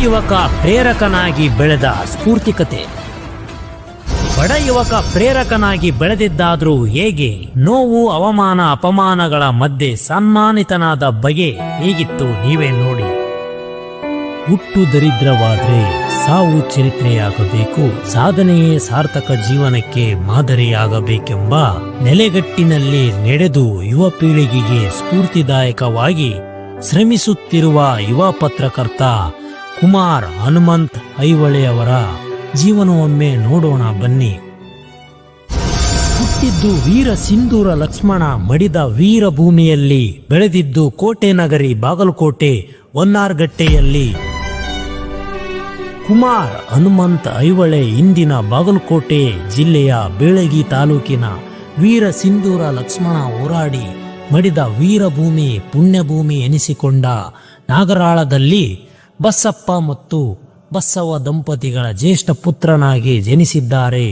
ಯುವಕ ಪ್ರೇರಕನಾಗಿ ಬೆಳೆದ ಸ್ಫೂರ್ತಿ ಕತೆ. ಬಡ ಯುವಕ ಪ್ರೇರಕನಾಗಿ ಬೆಳೆದಿದ್ದಾದ್ರೂ ಹೇಗೆ? ನೋವು, ಅವಮಾನ, ಅಪಮಾನಗಳ ಮಧ್ಯೆ ಸನ್ಮಾನಿತನಾದ ಬಗೆ ಹೇಗಿತ್ತು ನೀವೇ ನೋಡಿ. ಹುಟ್ಟು ದರಿದ್ರವಾದ್ರೆ ಸಾವು ಚರಿತ್ರೆಯಾಗಬೇಕು, ಸಾಧನೆಯೇ ಸಾರ್ಥಕ ಜೀವನಕ್ಕೆ ಮಾದರಿಯಾಗಬೇಕೆಂಬ ನೆಲೆಗಟ್ಟಿನಲ್ಲಿ ನಡೆದು ಯುವ ಪೀಳಿಗೆಗೆ ಸ್ಫೂರ್ತಿದಾಯಕವಾಗಿ ಶ್ರಮಿಸುತ್ತಿರುವ ಯುವ ಪತ್ರಕರ್ತ ಕುಮಾರ್ ಹನುಮಂತ್ ಐಹೊಳೆಯವರ ಜೀವನವೊಮ್ಮೆ ನೋಡೋಣ ಬನ್ನಿ. ಹುಟ್ಟಿದ್ದು ವೀರ ಸಿಂಧೂರ ಲಕ್ಷ್ಮಣ ಮಡಿದ ವೀರ ಭೂಮಿಯಲ್ಲಿ, ಬೆಳೆದಿದ್ದು ಕೋಟೆ ನಗರಿ ಬಾಗಲಕೋಟೆ ಹೊನ್ನಾರ್ಗಟ್ಟೆಯಲ್ಲಿ. ಕುಮಾರ್ ಹನುಮಂತ್ ಐಹೊಳೆ ಇಂದಿನ ಬಾಗಲಕೋಟೆ ಜಿಲ್ಲೆಯ ಬೇಳಗಿ ತಾಲೂಕಿನ ವೀರ ಸಿಂಧೂರ ಲಕ್ಷ್ಮಣ ಹೋರಾಡಿ ಮಡಿದ ವೀರಭೂಮಿ ಪುಣ್ಯಭೂಮಿ ಎನಿಸಿಕೊಂಡ ನಾಗರಾಳದಲ್ಲಿ ಬಸಪ್ಪ ಮತ್ತು ಬಸವ ದಂಪತಿಗಳ ಜ್ಯೇಷ್ಠ ಪುತ್ರನಾಗಿ ಜನಿಸಿದ್ದಾರೆ.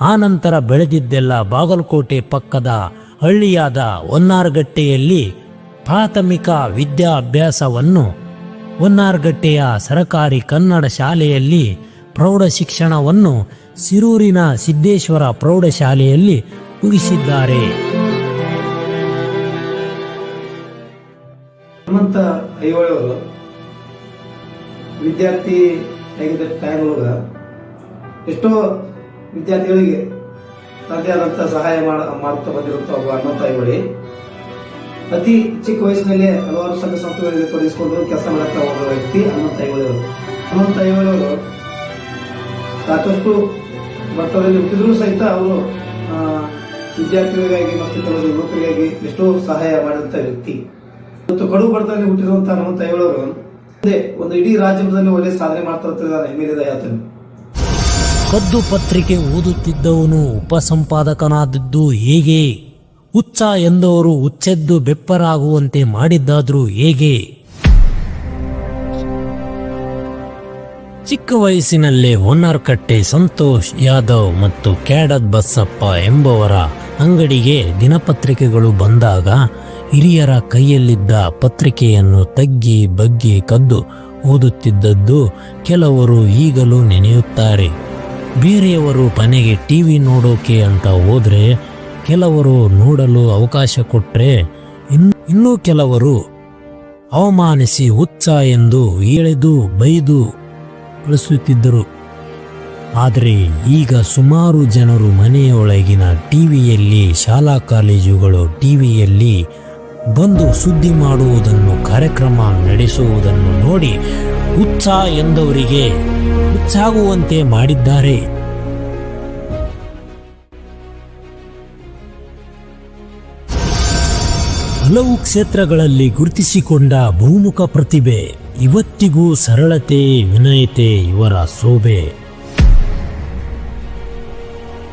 ಆನಂತರ ಬೆಳೆದಿದ್ದೆಲ್ಲ ಬಾಗಲಕೋಟೆ ಪಕ್ಕದ ಹಳ್ಳಿಯಾದ ಹೊನ್ನಾರ್ಗಟ್ಟೆಯಲ್ಲಿ ಪ್ರಾಥಮಿಕ ವಿದ್ಯಾಭ್ಯಾಸವನ್ನು ಹೊನ್ನಾರ್ಗಟ್ಟೆಯ ಸರಕಾರಿ ಕನ್ನಡ ಶಾಲೆಯಲ್ಲಿ, ಪ್ರೌಢ ಶಿಕ್ಷಣವನ್ನು ಸಿರೂರಿನ ಸಿದ್ದೇಶ್ವರ ಪ್ರೌಢಶಾಲೆಯಲ್ಲಿ ಮುಗಿಸಿದ್ದಾರೆ. ಹನುಮಂತ ಐಹೊಳೆ ಅವರು ವಿದ್ಯಾರ್ಥಿ ಆಗಿದ್ದ ಟೈಮ್ ಒಳಗೆ ಎಷ್ಟೋ ವಿದ್ಯಾರ್ಥಿಗಳಿಗೆ ತನ್ನದೇ ಆದಂಥ ಸಹಾಯ ಮಾಡ್ತಾ ಬಂದಿರುತ್ತ ಒಬ್ಬ ಹನುಮಂತ ಐಹೊಳೆ ಅತಿ ಚಿಕ್ಕ ವಯಸ್ಸಿನಲ್ಲಿ ಹಲವಾರು ಸಂಘ ಸಂಸ್ಥೆಗಳಿಗೆ ತೊಡಗಿಸಿಕೊಂಡು ಕೆಲಸ ಮಾಡುತ್ತಾ ಒಬ್ಬ ವ್ಯಕ್ತಿ ಹನುಮಂತ ಐಹೊಳೆ ಅವರು. ಹನುಮಂತ ಐಹೊಳೆ ಅವರು ಸಾಕಷ್ಟು ಬಡತನದಲ್ಲಿ ಹುಟ್ಟಿದ್ರು ಸಹಿತ ಅವರು ವಿದ್ಯಾರ್ಥಿಗಳಿಗಾಗಿ ಮತ್ತು ಕೆಲವು ಯುವಕರಿಗಾಗಿ ಎಷ್ಟೋ ಸಹಾಯ ಮಾಡಿದಂಥ ವ್ಯಕ್ತಿ. ಮತ್ತು ಕಡು ಬಡತನದಲ್ಲಿ ಹುಟ್ಟಿರುವಂತಹ ಹನುಮಂತ ಐಹೊಳೆ ಅವರು ಒಂದು ಇಡೀ ರಾಜ್ಯದಲ್ಲಿ ಒಳ್ಳೆ ಸಾಧನೆ ಮಾಡ್ತಾ ಹೆಮ್ಮೆಲಿದ ಯಾತನೆ. ಕದ್ದು ಪತ್ರಿಕೆ ಓದುತ್ತಿದ್ದವನು ಉಪಸಂಪಾದಕನಾದದ್ದು ಹೇಗೆ? ಹುಚ್ಚ ಎಂದವರು ಹುಚ್ಚೆದ್ದು ಬೆಪ್ಪರಾಗುವಂತೆ ಮಾಡಿದ್ದಾದ್ರೂ ಹೇಗೆ? ಚಿಕ್ಕ ವಯಸ್ಸಿನಲ್ಲೇ ಹೊನ್ನಾರ್ಕಟ್ಟೆ ಸಂತೋಷ್ ಯಾದವ್ ಮತ್ತು ಕ್ಯಾಡದ್ ಬಸಪ್ಪ ಎಂಬವರ ಅಂಗಡಿಗೆ ದಿನಪತ್ರಿಕೆಗಳು ಬಂದಾಗ ಹಿರಿಯರ ಕೈಯಲ್ಲಿದ್ದ ಪತ್ರಿಕೆಯನ್ನು ತಗ್ಗಿ ಬಗ್ಗಿ ಕದ್ದು ಓದುತ್ತಿದ್ದದ್ದು ಕೆಲವರು ಈಗಲೂ ನೆನೆಯುತ್ತಾರೆ. ಬೇರೆಯವರು ಮನೆಗೆ ಟಿವಿ ನೋಡೋಕೆ ಅಂತ ಹೋದ್ರೆ, ಕೆಲವರು ನೋಡಲು ಅವಕಾಶ ಕೊಟ್ಟರೆ ಇನ್ನೂ ಕೆಲವರು ಅವಮಾನಿಸಿ ಹುಚ್ಚ ಎಂದು ಎಳೆದು ಬೈದು ಕಳಿಸುತ್ತಿದ್ದರು. ಆದರೆ ಈಗ ಸುಮಾರು ಜನರು ಮನೆಯೊಳಗಿನ ಟಿವಿಯಲ್ಲಿ, ಶಾಲಾ ಕಾಲೇಜುಗಳು ಟಿವಿಯಲ್ಲಿ ಬಂದು ಸುದ್ದಿ ಮಾಡುವುದನ್ನು, ಕಾರ್ಯಕ್ರಮ ನಡೆಸುವುದನ್ನು ನೋಡಿ ಹುಚ್ಚ ಎಂದವರಿಗೆ ಹುಚ್ಚಾಗುವಂತೆ ಮಾಡಿದ್ದಾರೆ. ಹಲವು ಕ್ಷೇತ್ರಗಳಲ್ಲಿ ಗುರುತಿಸಿಕೊಂಡ ಬಹುಮುಖ ಪ್ರತಿಭೆ. ಇವತ್ತಿಗೂ ಸರಳತೆ, ವಿನಯತೆ ಇವರ ಶೋಭೆ.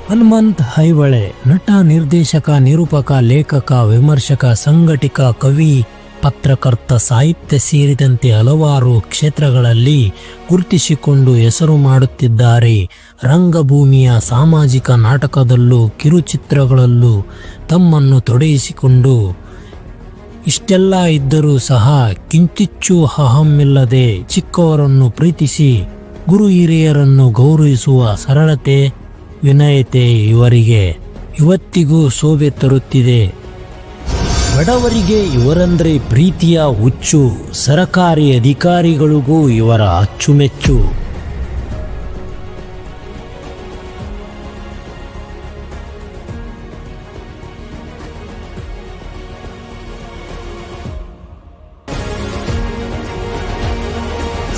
ಹನುಮಂತ್ ಐಹೊಳೆ ನಟ, ನಿರ್ದೇಶಕ, ನಿರೂಪಕ, ಲೇಖಕ, ವಿಮರ್ಶಕ, ಸಂಘಟಕ, ಕವಿ, ಪತ್ರಕರ್ತ, ಸಾಹಿತ್ಯ ಸೇರಿದಂತೆ ಹಲವಾರು ಕ್ಷೇತ್ರಗಳಲ್ಲಿ ಗುರುತಿಸಿಕೊಂಡು ಹೆಸರು ಮಾಡುತ್ತಿದ್ದಾರೆ. ರಂಗಭೂಮಿಯ ಸಾಮಾಜಿಕ ನಾಟಕದಲ್ಲೂ ಕಿರುಚಿತ್ರಗಳಲ್ಲೂ ತಮ್ಮನ್ನು ತೊಡಗಿಸಿಕೊಂಡು ಇಷ್ಟೆಲ್ಲ ಇದ್ದರೂ ಸಹ ಕಿಂಚಿಚ್ಚು ಅಹಮಿಲ್ಲದೆ ಚಿಕ್ಕವರನ್ನು ಪ್ರೀತಿಸಿ ಗುರು ಹಿರಿಯರನ್ನು ಗೌರವಿಸುವ ಸರಳತೆ, ವಿನಯತೆ ಇವರಿಗೆ ಇವತ್ತಿಗೂ ಶೋಭೆ ತರುತ್ತಿದೆ. ಬಡವರಿಗೆ ಇವರಂದ್ರೆ ಪ್ರೀತಿಯ ಹುಚ್ಚು, ಸರಕಾರಿ ಅಧಿಕಾರಿಗಳಿಗೂ ಇವರ ಅಚ್ಚುಮೆಚ್ಚು.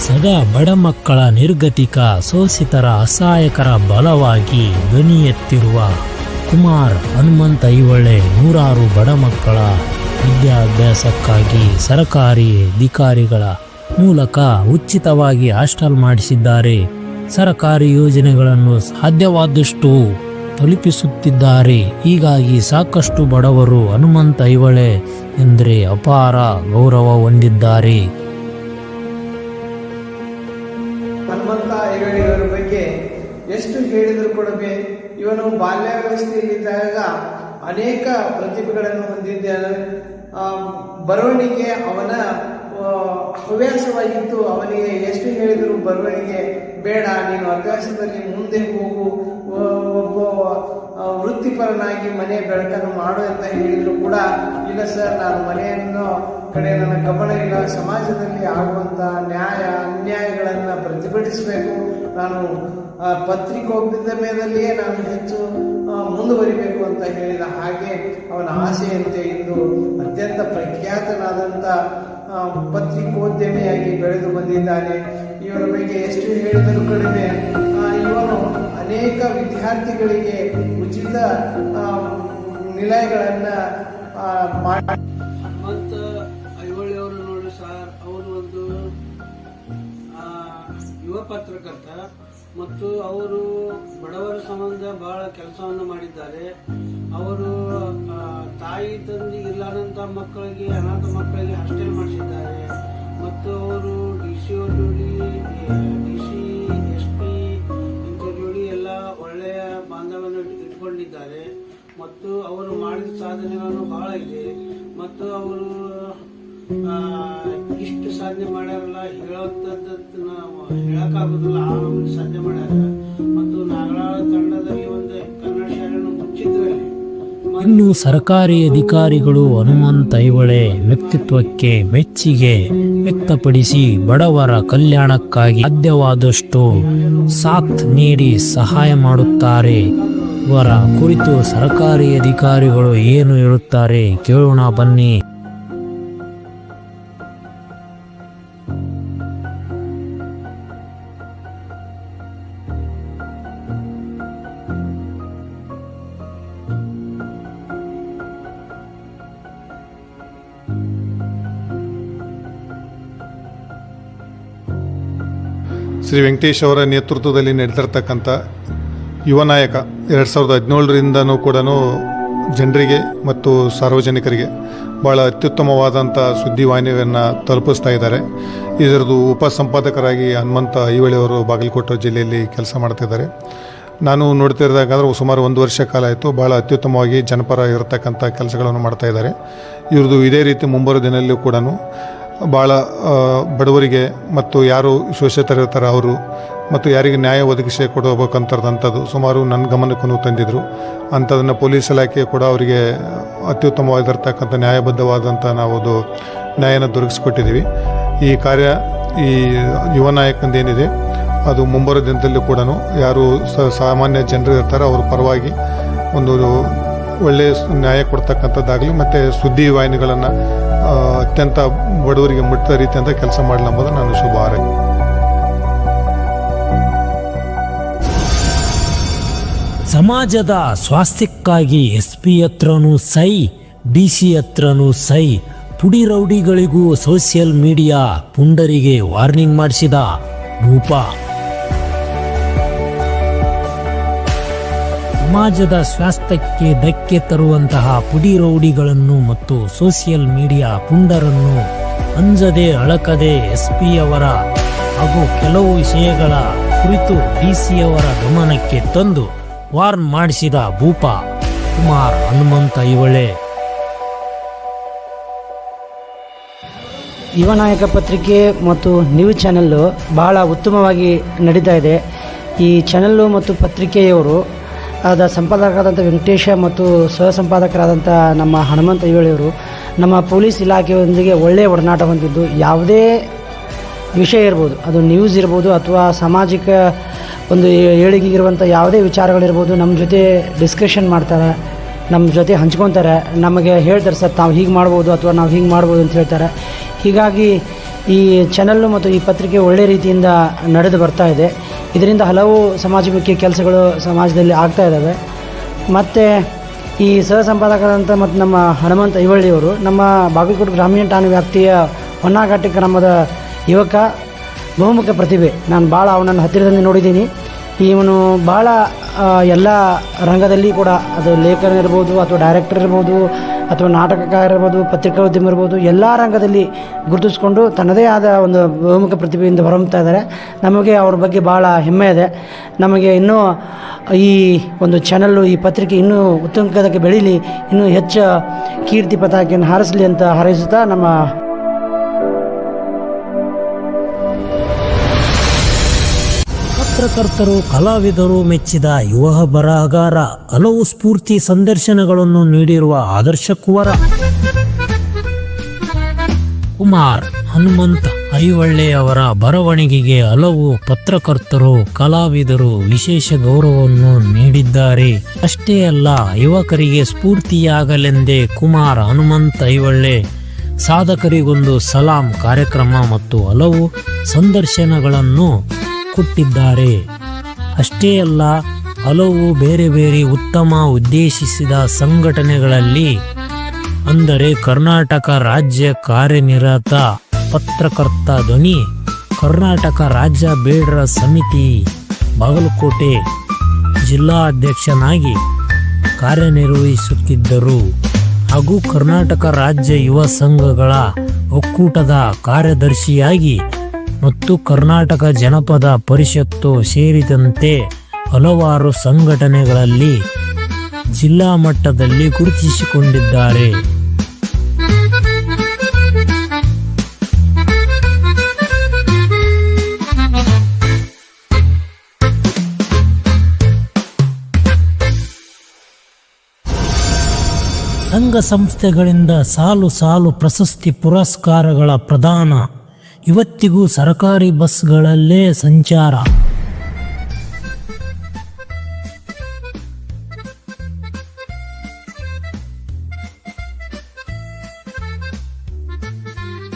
ಸದಾ ಬಡ ಮಕ್ಕಳ ನಿರ್ಗತಿಕ, ಶೋಷಿತರ, ಅಸಹಾಯಕರ ಬಲವಾಗಿ ಧ್ವನಿ ಎತ್ತಿರುವ ಕುಮಾರ್ ಹನುಮಂತ್ ಐಹೊಳೆ ನೂರಾರು ಬಡ ಮಕ್ಕಳ ವಿದ್ಯಾಭ್ಯಾಸಕ್ಕಾಗಿ ಸರಕಾರಿ ಅಧಿಕಾರಿಗಳ ಮೂಲಕ ಉಚಿತವಾಗಿ ಹಾಸ್ಟೆಲ್ ಮಾಡಿಸಿದ್ದಾರೆ. ಸರಕಾರಿ ಯೋಜನೆಗಳನ್ನು ಸಾಧ್ಯವಾದಷ್ಟು ತಲುಪಿಸುತ್ತಿದ್ದಾರೆ. ಹೀಗಾಗಿ ಸಾಕಷ್ಟು ಬಡವರು ಹನುಮಂತ್ ಐಹೊಳೆ ಎಂದರೆ ಅಪಾರ ಗೌರವ ಹೊಂದಿದ್ದಾರೆ. ಹನುಮಂತ ಐಹೊಳೆಯವರ ಬಗ್ಗೆ ಎಷ್ಟು ಹೇಳಿದರೂ ಕೂಡ ಇವನು ಬಾಲ್ಯಾವಸ್ಥೆಯಲ್ಲಿದ್ದಾಗ ಅನೇಕ ಪ್ರತಿಭೆಗಳನ್ನು ಹೊಂದಿದ್ದಾನೆ. ಬರವಣಿಗೆ ಅವನ ಹವ್ಯಾಸವಾಗಿತ್ತು. ಅವನಿಗೆ ಎಷ್ಟು ಹೇಳಿದರೂ ಬರವಣಿಗೆ ಬೇಡ, ನೀನು ಅಭ್ಯಾಸದಲ್ಲಿ ಮುಂದೆ ಹೋಗು, ಒಬ್ಬ ವೃತ್ತಿಪರನಾಗಿ ಮನೆ ಬೆಳಕನ್ನು ಮಾಡು ಅಂತ ಹೇಳಿದ್ರು ಕೂಡ, ಇಲ್ಲ ಸರ್, ನಾನು ಮನೆಯನ್ನು ಕಡೆ ನನ್ನ ಗಮನ ಇಲ್ಲ, ಸಮಾಜದಲ್ಲಿ ಆಗುವಂಥ ನ್ಯಾಯ ಅನ್ಯಾಯಗಳನ್ನು ಪ್ರತಿಭಟಿಸಬೇಕು, ನಾನು ಪತ್ರಿಕೋದ್ಯಮದಲ್ಲಿಯೇ ನಾನು ಹೆಚ್ಚು ಮುಂದುವರಿಬೇಕು ಅಂತ ಹೇಳಿದ ಹಾಗೆ ಅವನ ಆಸೆಯಂತೆ ಇಂದು ಅತ್ಯಂತ ಪ್ರಖ್ಯಾತನಾದಂಥ ಪತ್ರಿಕೋದ್ಯಮಿಯಾಗಿ ಬೆಳೆದು ಬಂದಿದ್ದಾನೆ. ಇವರ ಬಗ್ಗೆ ಎಷ್ಟು ಹೇಳಿದರೂ ಕಡಿಮೆ. ಇವನು ಅನೇಕ ವಿದ್ಯಾರ್ಥಿಗಳಿಗೆ ಉಚಿತ ನಿಲಯಗಳನ್ನು ಹನುಮಂತ ಐಹೊಳೆ ಅವರು ನೋಡಿ ಸರ್, ಅವರು ಒಂದು ಯುವ ಪತ್ರಕರ್ತ ಮತ್ತು ಅವರು ಬಡವರ ಸಂಬಂಧ ಬಹಳ ಕೆಲಸವನ್ನು ಮಾಡಿದ್ದಾರೆ. ಅವರು ತಾಯಿ ತಂದೆ ಇಲ್ಲದಂಥ ಮಕ್ಕಳಿಗೆ, ಅನಾಥ ಮಕ್ಕಳಿಗೆ ಹಾಸ್ಟೆಲ್ ಮಾಡಿಸಿದ್ದಾರೆ. ಮತ್ತು ಅವರು DC ಜೋಡಿ, DC SP ಇಂಥ ಜೋಡಿ ಎಲ್ಲ ಒಳ್ಳೆಯ ಬಾಂಧವ್ಯವನ್ನು ಇಟ್ಕೊಂಡಿದ್ದಾರೆ. ಮತ್ತು ಅವರು ಮಾಡಿದ ಸಾಧನೆಗಳನ್ನು ಬಹಳ ಇದೆ. ಮತ್ತು ಅವರು ಇಷ್ಟು ಸಾಧನೆ ಮಾಡ್ಯಾರಲ್ಲ, ಹೇಳಕ್ಕಾಗೋದಿಲ್ಲ, ಆ ನಮಗೆ ಸಾಧನೆ ಮಾಡ್ಯಾರ. ಮತ್ತು ನಾಗರಾಳ ತಂಡದಲ್ಲಿ ಒಂದು ಕನ್ನಡ ಶಾಲೆಯನ್ನು ಮುಚ್ಚಿದ್ರಲ್ಲಿ. ಇನ್ನು ಸರ್ಕಾರಿ ಅಧಿಕಾರಿಗಳು ಹನುಮಂತ ಐಹೊಳೆ ವ್ಯಕ್ತಿತ್ವಕ್ಕೆ ಮೆಚ್ಚುಗೆ ವ್ಯಕ್ತಪಡಿಸಿ ಬಡವರ ಕಲ್ಯಾಣಕ್ಕಾಗಿ ಸಾಧ್ಯವಾದಷ್ಟು ಸಾಥ್ ನೀಡಿ ಸಹಾಯ ಮಾಡುತ್ತಾರೆ. ಇವರ ಕುರಿತು ಸರ್ಕಾರಿ ಅಧಿಕಾರಿಗಳು ಏನು ಹೇಳುತ್ತಾರೆ ಕೇಳೋಣ ಬನ್ನಿ. ಶ್ರೀ ವೆಂಕಟೇಶ್ ಅವರ ನೇತೃತ್ವದಲ್ಲಿ ನಡೆದಿರ್ತಕ್ಕಂಥ ಯುವ ನಾಯಕ 2017ರಿಂದನೂ ಕೂಡ ಜನರಿಗೆ ಮತ್ತು ಸಾರ್ವಜನಿಕರಿಗೆ ಭಾಳ ಅತ್ಯುತ್ತಮವಾದಂಥ ಸುದ್ದಿವಾಹಿನಿಯನ್ನು ತಲುಪಿಸ್ತಾ ಇದ್ದಾರೆ. ಇದರದ್ದು ಉಪಸಂಪಾದಕರಾಗಿ ಹನುಮಂತ ಐಹೊಳೆ ಅವರು ಬಾಗಲಕೋಟೆ ಜಿಲ್ಲೆಯಲ್ಲಿ ಕೆಲಸ ಮಾಡ್ತಿದ್ದಾರೆ. ನಾನು ನೋಡ್ತಿರೋದಾಗಾದ್ರೆ ಸುಮಾರು 1 ವರ್ಷ ಕಾಲ ಆಯಿತು. ಭಾಳ ಅತ್ಯುತ್ತಮವಾಗಿ ಜನಪರ ಇರತಕ್ಕಂಥ ಕೆಲಸಗಳನ್ನು ಮಾಡ್ತಾ ಇದ್ದಾರೆ. ಇವ್ರದ್ದು ಇದೇ ರೀತಿ ಮುಂಬರೋ ದಿನದಲ್ಲೂ ಕೂಡ ಭಾಳ ಬಡವರಿಗೆ ಮತ್ತು ಯಾರು ಶೋಷಿತರಿರ್ತಾರೆ ಅವರು ಮತ್ತು ಯಾರಿಗೆ ನ್ಯಾಯ ಒದಗಿಸಿ ಕೊಡಬೇಕಂತದಂಥದ್ದು ಸುಮಾರು ನನ್ನ ಗಮನಕ್ಕೂ ತಂದಿದ್ದರು. ಅಂಥದನ್ನು ಪೊಲೀಸ್ ಇಲಾಖೆ ಕೂಡ ಅವರಿಗೆ ಅತ್ಯುತ್ತಮವಾಗಿರ್ತಕ್ಕಂಥ ನ್ಯಾಯಬದ್ಧವಾದಂಥ ನಾವೊಂದು ನ್ಯಾಯನ ದೊರಕಿಸ್ಕೊಟ್ಟಿದ್ದೀವಿ. ಈ ಕಾರ್ಯ ಈ ಯುವ ನಾಯಕಂದೇನಿದೆ ಅದು ಮುಂಬರೋ ದಿನದಲ್ಲೂ ಕೂಡ ಯಾರು ಸಾಮಾನ್ಯ ಜನರು ಇರ್ತಾರೆ ಅವ್ರ ಪರವಾಗಿ ಒಂದು ಒಳ್ಳೆಯ ನ್ಯಾಯ ಕೊಡ್ತಕ್ಕಂಥದ್ದಾಗಲಿ ಮತ್ತು ಸುದ್ದಿವಾಹಿನಿಗಳನ್ನು ಅತ್ಯಂತ ಬಡವರಿಗೆ ಮುಟ್ಟಿದ ರೀತಿಯಿಂದ ಕೆಲಸ ಮಾಡಲೆಂಬುದು ನಾನು ಶುಭ ಹಾರೈಕೆ. ಸಮಾಜದ ಸ್ವಾಸ್ಥ್ಯಕ್ಕಾಗಿ SP ಹತ್ರನೂ ಸೈ, DC ಹತ್ರನೂ ಸೈ, ಪುಡಿ ರೌಡಿಗಳಿಗೂ ಸೋಷಿಯಲ್ ಮೀಡಿಯಾ ಪುಂಡರಿಗೆ ವಾರ್ನಿಂಗ್ ಮಾಡಿಸಿದ ಭೂಪ. ಸಮಾಜದ ಸ್ವಾಸ್ಥ್ಯಕ್ಕೆ ಧಕ್ಕೆ ತರುವಂತಹ ಪುಡಿ ರೌಡಿಗಳನ್ನು ಮತ್ತು ಸೋಷಿಯಲ್ ಮೀಡಿಯಾ ಪುಂಡರನ್ನು ಅಂಜದೆ ಅಳಕದೆ SP ಅವರ ಹಾಗೂ ಕೆಲವು ವಿಷಯಗಳ ಕುರಿತು DC ಅವರ ಗಮನಕ್ಕೆ ತಂದು ವಾರ್ನ್ ಮಾಡಿಸಿದ ಭೂಪ ಕುಮಾರ್ ಹನುಮಂತ ಐಹೊಳೆ. ಯುವ ನಾಯಕ ಪತ್ರಿಕೆ ಮತ್ತು ನ್ಯೂಸ್ ಚಾನೆಲ್ಲು ಬಹಳ ಉತ್ತಮವಾಗಿ ನಡೀತಾ ಇದೆ. ಈ ಚಾನೆಲ್ಲು ಮತ್ತು ಪತ್ರಿಕೆಯವರು ಆದ ಸಂಪಾದಕರಾದಂಥ ವೆಂಕಟೇಶ ಮತ್ತು ಸಹ ಸಂಪಾದಕರಾದಂಥ ನಮ್ಮ ಹನುಮಂತ ಐಹೊಳೆಯವರು ನಮ್ಮ ಪೊಲೀಸ್ ಇಲಾಖೆಯೊಂದಿಗೆ ಒಳ್ಳೆಯ ಒಡನಾಟ ಹೊಂದಿದ್ದು, ಯಾವುದೇ ವಿಷಯ ಇರ್ಬೋದು, ಅದು ನ್ಯೂಸ್ ಇರ್ಬೋದು ಅಥವಾ ಸಾಮಾಜಿಕ ಒಂದು ಏಳಿಗೆಗಿರುವಂಥ ಯಾವುದೇ ವಿಚಾರಗಳಿರ್ಬೋದು, ನಮ್ಮ ಜೊತೆ ಡಿಸ್ಕಷನ್ ಮಾಡ್ತಾರೆ, ನಮ್ಮ ಜೊತೆ ಹಂಚ್ಕೊತಾರೆ, ನಮಗೆ ಹೇಳ್ತಾರೆ ಸರ್ ನಾವು ಹೀಗೆ ಮಾಡ್ಬೋದು ಅಥವಾ ನಾವು ಹೀಗೆ ಮಾಡ್ಬೋದು ಅಂತ ಹೇಳ್ತಾರೆ. ಹೀಗಾಗಿ ಈ ಚಾನಲ್ಲು ಮತ್ತು ಈ ಪತ್ರಿಕೆ ಒಳ್ಳೆಯ ರೀತಿಯಿಂದ ನಡೆದು ಬರ್ತಾ ಇದೆ. ಇದರಿಂದ ಹಲವು ಸಮಾಜಮುಖಿ ಕೆಲಸಗಳು ಸಮಾಜದಲ್ಲಿ ಆಗ್ತಾ ಇದ್ದಾವೆ. ಮತ್ತು ಈ ಸಹ ಸಂಪಾದಕರಾದಂಥ ಮತ್ತು ನಮ್ಮ ಹನುಮಂತ ಐಹೊಳೆಯವರು ನಮ್ಮ ಬಾಗಲಕೋಟೆ ಗ್ರಾಮೀಣ ಠಾಣೆ ವ್ಯಾಪ್ತಿಯ ಹೊನ್ನಾಘಟ್ಟ ಗ್ರಾಮದ ಯುವಕ, ಬಹುಮುಖ ಪ್ರತಿಭೆ. ನಾನು ಭಾಳ ಅವನನ್ನು ಹತ್ತಿರದಿಂದ ನೋಡಿದ್ದೀನಿ. ಇವನು ಭಾಳ ಎಲ್ಲ ರಂಗದಲ್ಲಿ ಕೂಡ, ಅದು ಲೇಖನ ಇರ್ಬೋದು ಅಥವಾ ಡೈರೆಕ್ಟರ್ ಇರ್ಬೋದು ಅಥವಾ ನಾಟಕಕಾರ ಇರ್ಬೋದು, ಪತ್ರಿಕೋದ್ಯಮ ಇರ್ಬೋದು, ಎಲ್ಲ ರಂಗದಲ್ಲಿ ಗುರುತಿಸ್ಕೊಂಡು ತನ್ನದೇ ಆದ ಒಂದು ಬಹುಮುಖ ಪ್ರತಿಭೆಯಿಂದ ಹೊರಹೊಮ್ತಾ ಇದ್ದಾರೆ. ನಮಗೆ ಅವ್ರ ಬಗ್ಗೆ ಭಾಳ ಹೆಮ್ಮೆ ಇದೆ. ನಮಗೆ ಇನ್ನೂ ಈ ಒಂದು ಚಾನಲ್ಲು, ಈ ಪತ್ರಿಕೆ ಇನ್ನೂ ಉತ್ತುಂಗಕ್ಕೆ ಬೆಳೀಲಿ, ಇನ್ನೂ ಹೆಚ್ಚು ಕೀರ್ತಿ ಪತಾಕೆಯನ್ನು ಹಾರಿಸಲಿ ಅಂತ ಹಾರೈಸುತ್ತಾ ನಮ್ಮ ಪತ್ರಕರ್ತರು, ಕಲಾವಿದರು ಮೆಚ್ಚಿದ ಯುವ ಬರಹಗಾರ, ಹಲವು ಸ್ಫೂರ್ತಿ ಸಂದರ್ಶನಗಳನ್ನು ನೀಡಿರುವ ಆದರ್ಶ ಕುವರ. ಕುಮಾರ್ ಹನುಮಂತ ಐಹೊಳೆ ಅವರ ಬರವಣಿಗೆಗೆ ಹಲವು ಪತ್ರಕರ್ತರು, ಕಲಾವಿದರು ವಿಶೇಷ ಗೌರವವನ್ನು ನೀಡಿದ್ದಾರೆ. ಅಷ್ಟೇ ಅಲ್ಲ, ಯುವಕರಿಗೆ ಸ್ಫೂರ್ತಿಯಾಗಲೆಂದೇ ಕುಮಾರ್ ಹನುಮಂತ ಐಹೊಳೆ ಸಾಧಕರಿಗೊಂದು ಸಲಾಂ ಕಾರ್ಯಕ್ರಮ ಮತ್ತು ಹಲವು ಸಂದರ್ಶನಗಳನ್ನು ಕೊಟ್ಟಿದ್ದಾರೆ. ಅಷ್ಟೇ ಅಲ್ಲ, ಹಲವು ಬೇರೆ ಬೇರೆ ಉತ್ತಮ ಉದ್ದೇಶಿಸಿದ ಸಂಘಟನೆಗಳಲ್ಲಿ, ಅಂದರೆ ಕರ್ನಾಟಕ ರಾಜ್ಯ ಕಾರ್ಯನಿರತ ಪತ್ರಕರ್ತ ಧ್ವನಿ, ಕರ್ನಾಟಕ ರಾಜ್ಯ ಬೇಡರ ಸಮಿತಿ ಬಾಗಲಕೋಟೆ ಜಿಲ್ಲಾಧ್ಯಕ್ಷನಾಗಿ ಕಾರ್ಯನಿರ್ವಹಿಸುತ್ತಿದ್ದರು ಹಾಗೂ ಕರ್ನಾಟಕ ರಾಜ್ಯ ಯುವ ಸಂಘಗಳ ಒಕ್ಕೂಟದ ಕಾರ್ಯದರ್ಶಿಯಾಗಿ ಮತ್ತು ಕರ್ನಾಟಕ ಜನಪದ ಪರಿಷತ್ತು ಸೇರಿದಂತೆ ಹಲವಾರು ಸಂಘಟನೆಗಳಲ್ಲಿ ಜಿಲ್ಲಾ ಮಟ್ಟದಲ್ಲಿ ಗುರುತಿಸಿಕೊಂಡಿದ್ದಾರೆ. ಸಂಘ ಸಂಸ್ಥೆಗಳಿಂದ ಸಾಲು ಸಾಲು ಪ್ರಶಸ್ತಿ ಪುರಸ್ಕಾರಗಳ ಪ್ರದಾನ. ಇವತ್ತಿಗೂ ಸರ್ಕಾರಿ ಬಸ್ಗಳಲ್ಲೇ ಸಂಚಾರ.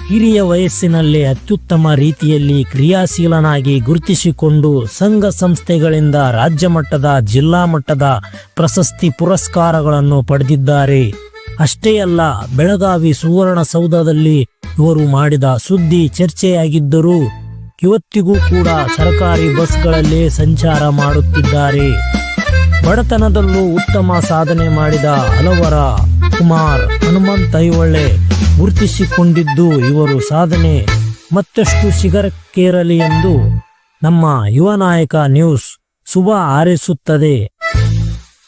ಹಿರಿಯ ವಯಸ್ಸಿನಲ್ಲಿ ಅತ್ಯುತ್ತಮ ರೀತಿಯಲ್ಲಿ ಕ್ರಿಯಾಶೀಲನಾಗಿ ಗುರುತಿಸಿಕೊಂಡು ಸಂಘ ಸಂಸ್ಥೆಗಳಿಂದ ರಾಜ್ಯ ಮಟ್ಟದ, ಜಿಲ್ಲಾ ಮಟ್ಟದ ಪ್ರಶಸ್ತಿ ಪುರಸ್ಕಾರಗಳನ್ನು ಪಡೆದಿದ್ದಾರೆ. ಅಷ್ಟೇ ಅಲ್ಲ, ಬೆಳಗಾವಿ ಸುವರ್ಣಸೌಧದಲ್ಲಿ ಇವರು ಮಾಡಿದ ಸುದ್ದಿ ಚರ್ಚೆಯಾಗಿದ್ದರೂ ಇವತ್ತಿಗೂ ಕೂಡ ಸರ್ಕಾರಿ ಬಸ್ಗಳಲ್ಲೇ ಸಂಚಾರ ಮಾಡುತ್ತಿದ್ದಾರೆ. ಬಡತನದಲ್ಲೂ ಉತ್ತಮ ಸಾಧನೆ ಮಾಡಿದ ಹಲವರ ಕುಮಾರ್ ಹನುಮಂತ ಐಹೊಳೆ ಗುರುತಿಸಿಕೊಂಡಿದ್ದು ಇವರು ಸಾಧನೆ ಮತ್ತಷ್ಟು ಶಿಖರಕ್ಕೇರಲಿ ಎಂದು ನಮ್ಮ ಯುವ ನಾಯಕ ನ್ಯೂಸ್ ಶುಭ ಹಾರೈಸುತ್ತದೆ.